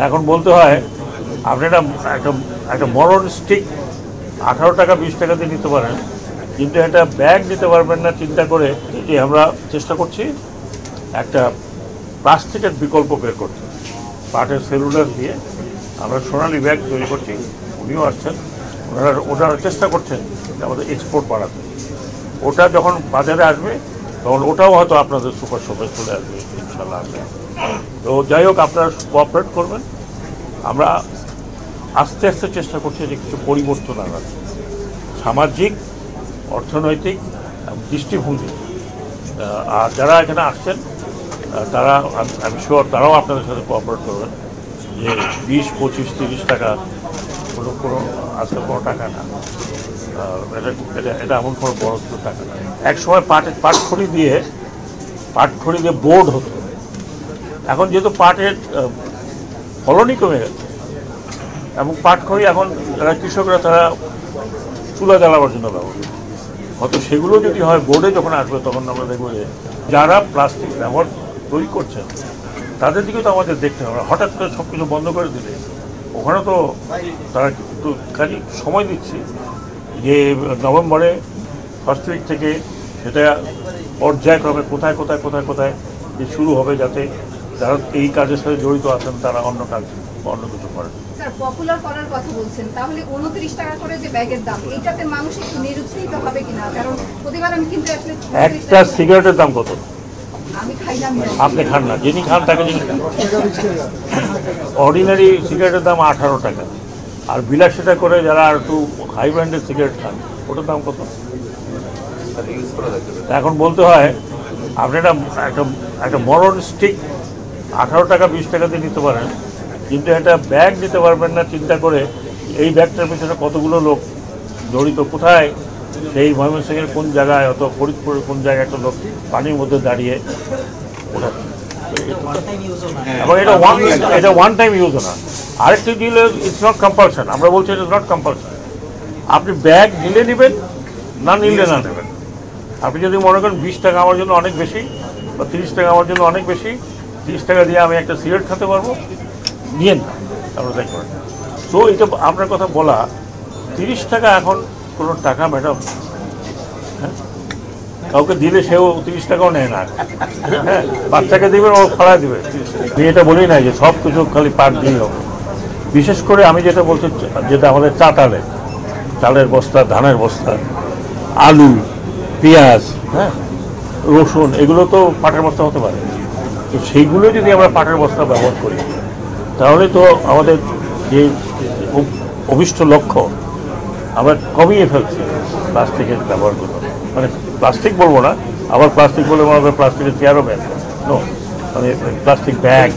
এখন বলতে হয় আপনি একটা মরণ স্টিক 18 টাকা 20 টাকা দিয়ে নিতে পারেন, কিন্তু একটা ব্যাগ নিতে পারবেন না চিন্তা করে যে আমরা চেষ্টা করছি একটা প্লাস্টিকের বিকল্প বের করতে। পাটের সেলুলার দিয়ে আমরা সোনালি ব্যাগ তৈরি করছি, উনিও আসছেন, ওনারা চেষ্টা করছেন আমাদের এক্সপোর্ট বাড়াতে। ওটা যখন বাজারে আসবে তখন ওটাও হয়তো আপনাদের সুপার শপে চলে আসবে ইনশাল্লাহ আসবে। তো যাই হোক, আপনারা কোঅপারেট করবেন। আমরা আস্তে আস্তে চেষ্টা করছি যে কিছু পরিবর্তন আনার, সামাজিক, অর্থনৈতিক দৃষ্টিভঙ্গি। আর যারা এখানে আসছেন তারা আমি শিওর তারাও আপনাদের সাথে কোঅপারেট করবেন যে 20, 25, 30 টাকা কোনো আজকাল কোনো টাকা না, এটা এমন কোনো বড় টাকা না। এক সময় পাটখড়ি দিয়ে বোর্ড হতো। এখন যেহেতু পাটের ফলনই কমে গেছে এবং পাটখড়ি এখন যারা কৃষকরা তারা চুলা জ্বালাবার জন্য ব্যবহার, হয়তো সেগুলো যদি হয় বোর্ডে যখন আসবে তখন আমরা দেখবো যে যারা প্লাস্টিক ব্যবহার তৈরি করছেন তাদের দিকেও তো আমাদের দেখতে হবে। হঠাৎ করে সব কিছু বন্ধ করে দিলে ওখানে তো তারা একটু খালি সময় দিচ্ছি যে নভেম্বরে ফার্স্ট উইক থেকে সেটা পর্যায়ক্রমে কোথায় কোথায় কোথায় কোথায় যে শুরু হবে, যাতে যারা এই কাজের সাথে জড়িত আছেন তারা অন্য কাজ অন্য কিছু করেন। স্যার, পপুলার করার কথা বলছেন, তাহলে 29 টাকা করে যে ব্যাগের দাম, এইটাতে মানুষ একটু নিরুৎসাহিত হবে কিনা? কারণ প্রতিবার আমি কিন্তু একটা সিগারেটের দাম কত? আমি খাই না। আপনি খান না, যিনি খান তাকে যিনি খান। অর্ডিনারি সিগারেটের দাম 18 টাকা, আর বিলাসিতা করে যারা আর একটু হাই ব্র্যান্ডের সিগারেট খান ওটার দাম কত? এখন বলতে হয় আপনি একটা মরণ স্টিক 18 টাকা 20 টাকা দিয়ে নিতে পারেন, কিন্তু একটা ব্যাগ নিতে পারবেন না চিন্তা করে এই ব্যাগটার পিছনে কতগুলো লোক জড়িত, কোথায় সেই ময়মনসিংহের কোন জায়গায়, অত ফরিদপুরের কোন জায়গায় একটা লোক পানির মধ্যে দাঁড়িয়ে ওঠাচ্ছে। এবং এটা ওয়ান টাইম ইউজও না। আরেকটি ডিল ইটস নট কম্পালশন, আমরা বলছি ইট ইজ নট কম্পালশন। আপনি ব্যাগ নিলে নেবেন, না নিলে না নেবেন। আপনি যদি মনে করেন 20 টাকা আমার জন্য অনেক বেশি বা 30 টাকা আমার জন্য অনেক বেশি, 30 টাকা দিয়ে আমি একটা সিগারেট খেতে পারবো, নিয়েন না, আপনারা তাই করেন। তো এটা আপনার কথা বলা, 30 টাকা এখন কোনো টাকা ম্যাডাম, হ্যাঁ, কাউকে দিলে সেও 30 টাকাও নেয় না। হ্যাঁ, বাচ্চাকে দেবেন ও ফড়া দেবে। আমি এটা বলি না যে সব কিছু খালি পাট দিয়ে হবে। বিশেষ করে আমি যেটা বলছি, যেটা আমাদের চালের বস্তা, ধানের বস্তা, আলু, পেঁয়াজ, হ্যাঁ, রসুন, এগুলো তো পাটের বস্তা হতে পারে। তো সেইগুলো যদি আমরা পাটের বস্তা ব্যবহার করি তাহলে তো আমাদের যে অভিষ্ট লক্ষ্য আমরা কমিয়ে ফেলছি প্লাস্টিকের ব্যবহার করবো। মানে প্লাস্টিক বলবো না, আবার প্লাস্টিক বলে মনে হবে প্লাস্টিকের চেয়ারও ব্যাগ, নো, মানে প্লাস্টিক ব্যাগ